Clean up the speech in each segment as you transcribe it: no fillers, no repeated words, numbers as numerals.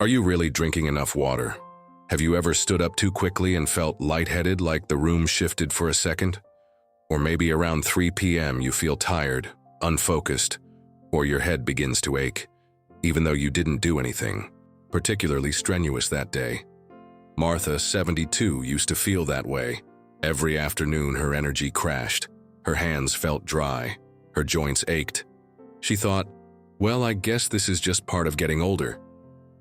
Are you really drinking enough water? Have you ever stood up too quickly and felt lightheaded, like the room shifted for a second? Or maybe around 3 p.m. you feel tired, unfocused, or your head begins to ache, even though you didn't do anything particularly strenuous that day. Martha, 72, used to feel that way. Every afternoon her energy crashed, her hands felt dry, her joints ached. She thought, well, I guess this is just part of getting older.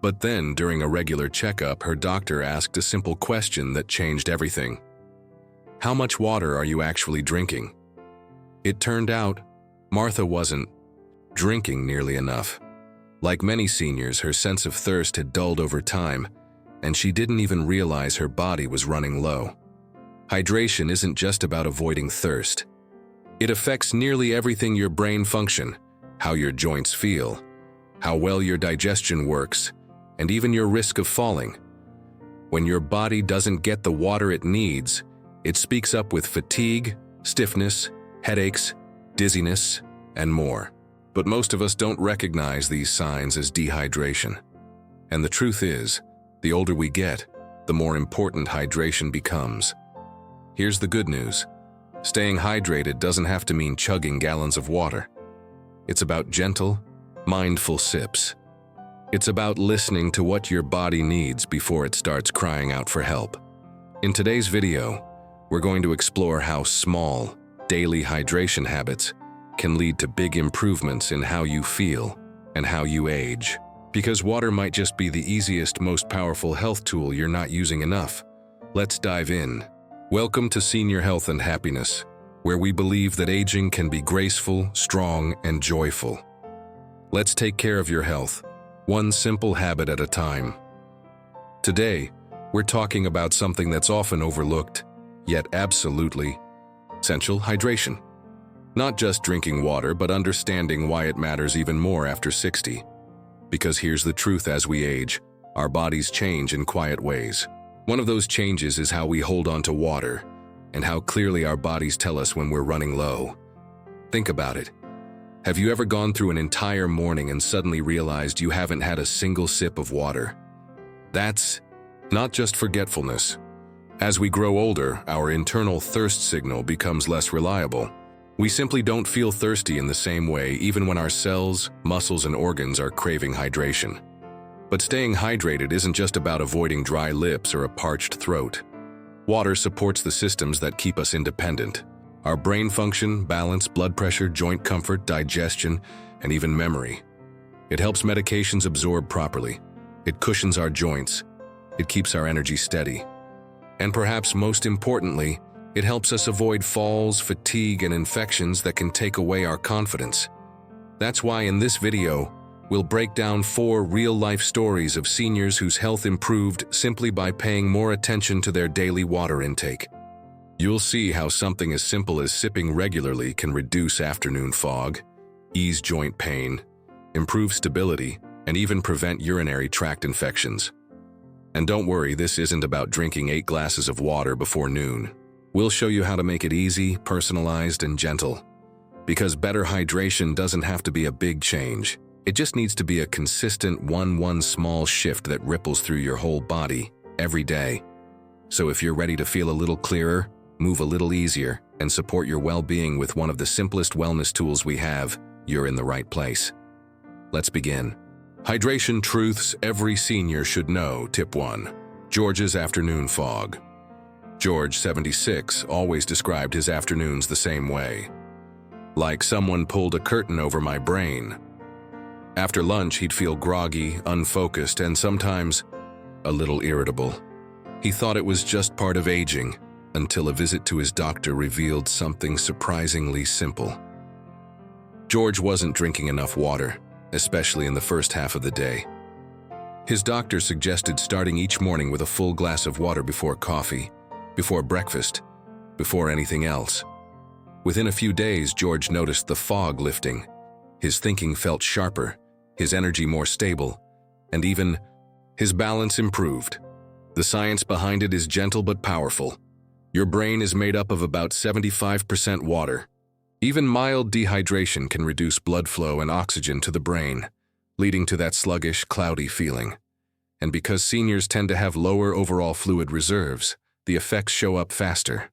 But then, during a regular checkup, her doctor asked a simple question that changed everything. How much water are you actually drinking? It turned out, Martha wasn't drinking nearly enough. Like many seniors, her sense of thirst had dulled over time, and she didn't even realize her body was running low. Hydration isn't just about avoiding thirst. It affects nearly everything: your brain function, how your joints feel, how well your digestion works, and even your risk of falling. When your body doesn't get the water it needs, it speaks up with fatigue, stiffness, headaches, dizziness, and more. But most of us don't recognize these signs as dehydration. And the truth is, the older we get, the more important hydration becomes. Here's the good news. Staying hydrated doesn't have to mean chugging gallons of water. It's about gentle, mindful sips. It's about listening to what your body needs before it starts crying out for help. In today's video, we're going to explore how small, daily hydration habits can lead to big improvements in how you feel and how you age. Because water might just be the easiest, most powerful health tool you're not using enough. Let's dive in. Welcome to Senior Health and Happiness, where we believe that aging can be graceful, strong, and joyful. Let's take care of your health, one simple habit at a time. Today, we're talking about something that's often overlooked, yet absolutely essential: hydration. Not just drinking water, but understanding why it matters even more after 60. Because here's the truth: as we age, our bodies change in quiet ways. One of those changes is how we hold on to water, and how clearly our bodies tell us when we're running low. Think about it. Have you ever gone through an entire morning and suddenly realized you haven't had a single sip of water? That's not just forgetfulness. As we grow older, our internal thirst signal becomes less reliable. We simply don't feel thirsty in the same way, even when our cells, muscles, and organs are craving hydration. But staying hydrated isn't just about avoiding dry lips or a parched throat. Water supports the systems that keep us independent: our brain function, balance, blood pressure, joint comfort, digestion, and even memory. It helps medications absorb properly. It cushions our joints. It keeps our energy steady. And perhaps most importantly, it helps us avoid falls, fatigue, and infections that can take away our confidence. That's why in this video, we'll break down 4 real-life stories of seniors whose health improved simply by paying more attention to their daily water intake. You'll see how something as simple as sipping regularly can reduce afternoon fog, ease joint pain, improve stability, and even prevent urinary tract infections. And don't worry, this isn't about drinking 8 glasses of water before noon. We'll show you how to make it easy, personalized, and gentle. Because better hydration doesn't have to be a big change. It just needs to be a consistent one small shift that ripples through your whole body every day. So if you're ready to feel a little clearer, move a little easier, and support your well-being with one of the simplest wellness tools we have, you're in the right place. Let's begin. Hydration truths every senior should know. Tip 1. George's afternoon fog. George, 76, always described his afternoons the same way. Like someone pulled a curtain over my brain. After lunch, he'd feel groggy, unfocused, and sometimes a little irritable. He thought it was just part of aging, until a visit to his doctor revealed something surprisingly simple. George wasn't drinking enough water, especially in the first half of the day. His doctor suggested starting each morning with a full glass of water before coffee, before breakfast, before anything else. Within a few days, George noticed the fog lifting. His thinking felt sharper, his energy more stable, and even his balance improved. The science behind it is gentle but powerful. Your brain is made up of about 75% water. Even mild dehydration can reduce blood flow and oxygen to the brain, leading to that sluggish, cloudy feeling. And because seniors tend to have lower overall fluid reserves, the effects show up faster.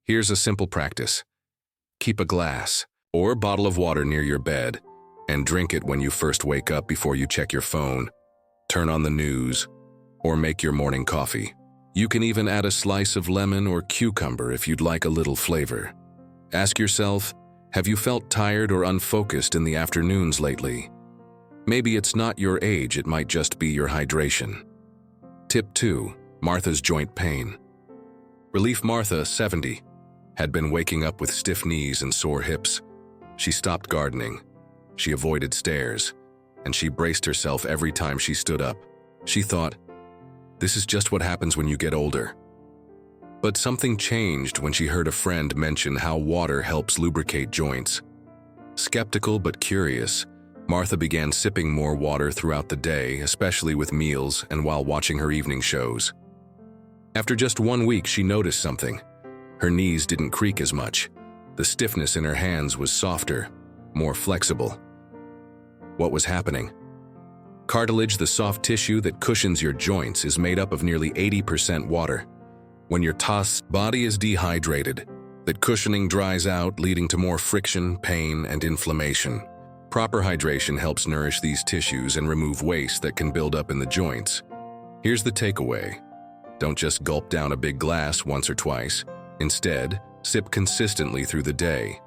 Here's a simple practice. Keep a glass or bottle of water near your bed and drink it when you first wake up before you check your phone, turn on the news, or make your morning coffee. You can even add a slice of lemon or cucumber if you'd like a little flavor. Ask yourself, have you felt tired or unfocused in the afternoons lately? Maybe it's not your age, it might just be your hydration. Tip 2. Martha's joint pain. Relief Martha, 70, had been waking up with stiff knees and sore hips. She stopped gardening. She avoided stairs, and she braced herself every time she stood up. She thought, this is just what happens when you get older. But something changed when she heard a friend mention how water helps lubricate joints. Skeptical but curious, Martha began sipping more water throughout the day, especially with meals and while watching her evening shows. After just 1 week, she noticed something. Her knees didn't creak as much. The stiffness in her hands was softer, more flexible. What was happening? Cartilage, the soft tissue that cushions your joints, is made up of nearly 80% water. When your tossed body is dehydrated, that cushioning dries out, leading to more friction, pain, and inflammation. Proper hydration helps nourish these tissues and remove waste that can build up in the joints. Here's the takeaway. Don't just gulp down a big glass once or twice. Instead, sip consistently through the day.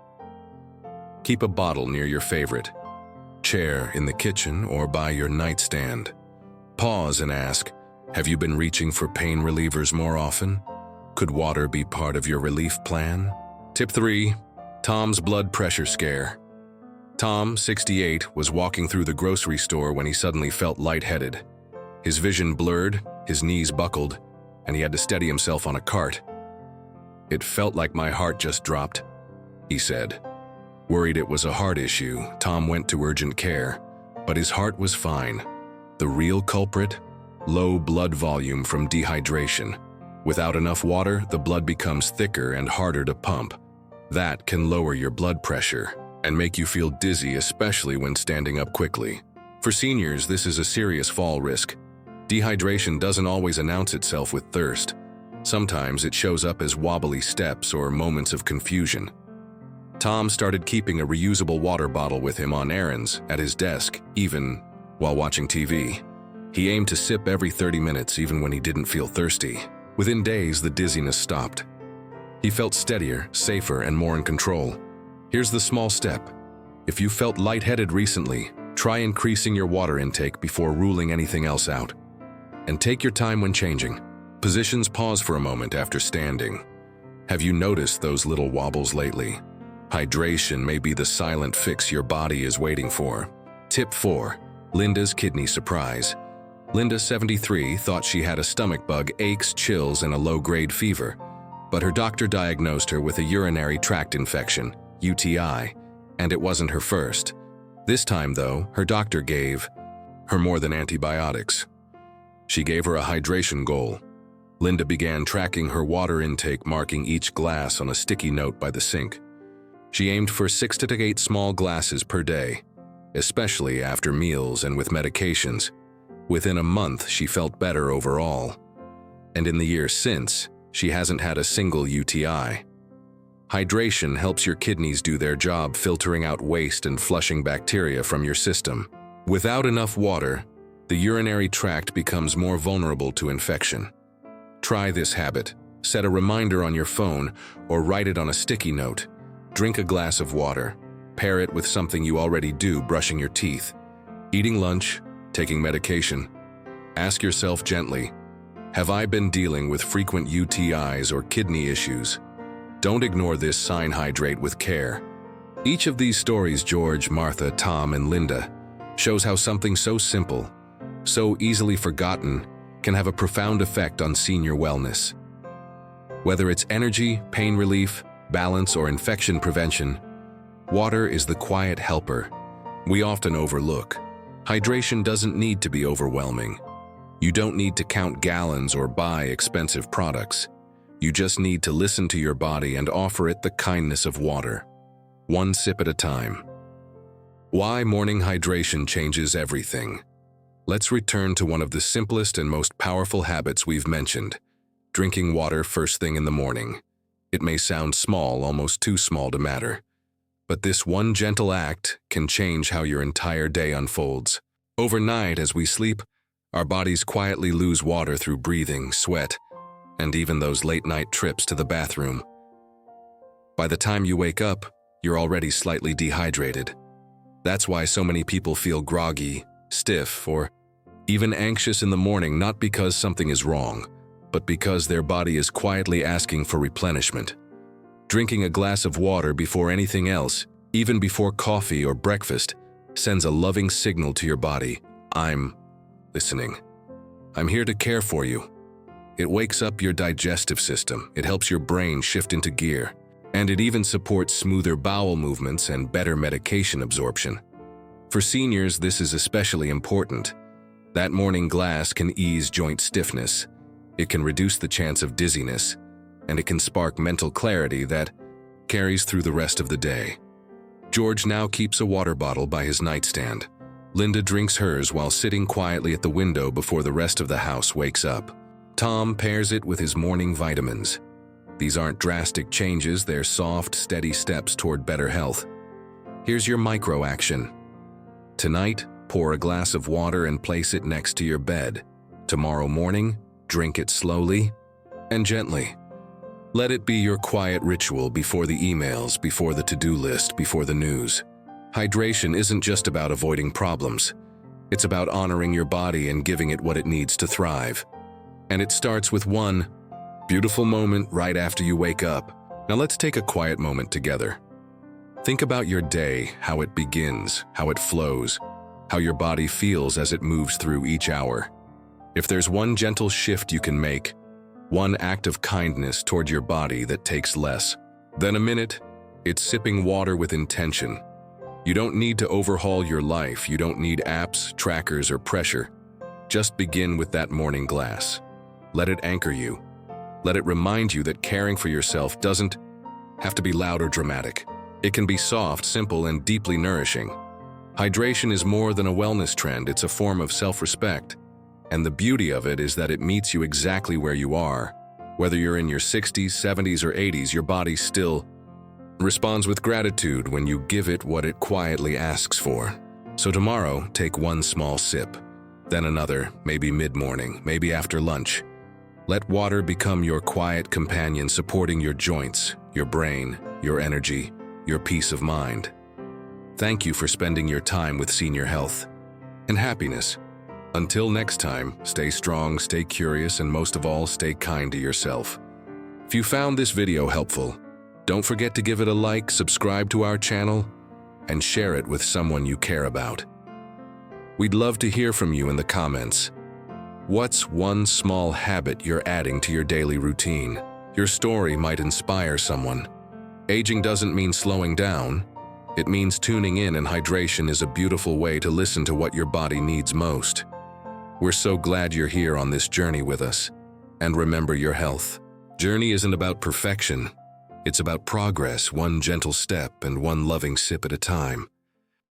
Keep a bottle near your favorite chair in the kitchen or by your nightstand. Pause and ask, have you been reaching for pain relievers more often? Could water be part of your relief plan? Tip 3. Tom's blood pressure scare. Tom, 68, was walking through the grocery store when he suddenly felt lightheaded. His vision blurred, his knees buckled, and he had to steady himself on a cart. It felt like my heart just dropped, he said. Worried it was a heart issue, Tom went to urgent care, but his heart was fine. The real culprit? Low blood volume from dehydration. Without enough water, the blood becomes thicker and harder to pump. That can lower your blood pressure and make you feel dizzy, especially when standing up quickly. For seniors, this is a serious fall risk. Dehydration doesn't always announce itself with thirst. Sometimes it shows up as wobbly steps or moments of confusion. Tom started keeping a reusable water bottle with him on errands, at his desk, even while watching TV. He aimed to sip every 30 minutes even when he didn't feel thirsty. Within days, the dizziness stopped. He felt steadier, safer, and more in control. Here's the small step. If you felt lightheaded recently, try increasing your water intake before ruling anything else out. And take your time when changing. Positions, pause for a moment after standing. Have you noticed those little wobbles lately? Hydration may be the silent fix your body is waiting for. Tip 4. Linda's kidney surprise. Linda, 73, thought she had a stomach bug, aches, chills, and a low-grade fever, but her doctor diagnosed her with a urinary tract infection, UTI, and it wasn't her first. This time, though, her doctor gave her more than antibiotics. She gave her a hydration goal. Linda began tracking her water intake, marking each glass on a sticky note by the sink. She aimed for 6 to 8 small glasses per day, especially after meals and with medications. Within a month, she felt better overall. And in the year since, she hasn't had a single UTI. Hydration helps your kidneys do their job, filtering out waste and flushing bacteria from your system. Without enough water, the urinary tract becomes more vulnerable to infection. Try this habit. Set a reminder on your phone or write it on a sticky note. Drink a glass of water. Pair it with something you already do, brushing your teeth, eating lunch, taking medication. Ask yourself gently, have I been dealing with frequent UTIs or kidney issues? Don't ignore this sign. Hydrate with care. Each of these stories, George, Martha, Tom, and Linda, shows how something so simple, so easily forgotten, can have a profound effect on senior wellness. Whether it's energy, pain relief, balance, or infection prevention, water is the quiet helper we often overlook. Hydration doesn't need to be overwhelming. You don't need to count gallons or buy expensive products. You just need to listen to your body and offer it the kindness of water, one sip at a time. Why morning hydration changes everything. Let's return to one of the simplest and most powerful habits we've mentioned, drinking water first thing in the morning. It may sound small, almost too small to matter, but this one gentle act can change how your entire day unfolds. Overnight, as we sleep, our bodies quietly lose water through breathing, sweat, and even those late-night trips to the bathroom. By the time you wake up, you're already slightly dehydrated. That's why so many people feel groggy, stiff, or even anxious in the morning, not because something is wrong, but because their body is quietly asking for replenishment. Drinking a glass of water before anything else, even before coffee or breakfast, sends a loving signal to your body. I'm listening. I'm here to care for you. It wakes up your digestive system, it helps your brain shift into gear, and it even supports smoother bowel movements and better medication absorption. For seniors, this is especially important. That morning glass can ease joint stiffness, it can reduce the chance of dizziness, and it can spark mental clarity that carries through the rest of the day. George now keeps a water bottle by his nightstand. Linda drinks hers while sitting quietly at the window before the rest of the house wakes up. Tom pairs it with his morning vitamins. These aren't drastic changes, they're soft, steady steps toward better health. Here's your micro action. Tonight, pour a glass of water and place it next to your bed. Tomorrow morning, drink it slowly and gently. Let it be your quiet ritual before the emails, before the to-do list, before the news. Hydration isn't just about avoiding problems. It's about honoring your body and giving it what it needs to thrive. And it starts with one beautiful moment right after you wake up. Now let's take a quiet moment together. Think about your day, how it begins, how it flows, how your body feels as it moves through each hour. If there's one gentle shift you can make, one act of kindness toward your body that takes less than a minute, it's sipping water with intention. You don't need to overhaul your life. You don't need apps, trackers, or pressure. Just begin with that morning glass. Let it anchor you. Let it remind you that caring for yourself doesn't have to be loud or dramatic. It can be soft, simple, and deeply nourishing. Hydration is more than a wellness trend. It's a form of self-respect. And the beauty of it is that it meets you exactly where you are. Whether you're in your 60s, 70s, or 80s, your body still responds with gratitude when you give it what it quietly asks for. So tomorrow, take one small sip, then another, maybe mid-morning, maybe after lunch. Let water become your quiet companion, supporting your joints, your brain, your energy, your peace of mind. Thank you for spending your time with Senior Health and Happiness. Until next time, stay strong, stay curious, and most of all, stay kind to yourself. If you found this video helpful, don't forget to give it a like, subscribe to our channel, and share it with someone you care about. We'd love to hear from you in the comments. What's one small habit you're adding to your daily routine? Your story might inspire someone. Aging doesn't mean slowing down. It means tuning in, and hydration is a beautiful way to listen to what your body needs most. We're so glad you're here on this journey with us. And remember, your health journey isn't about perfection. It's about progress, one gentle step and one loving sip at a time.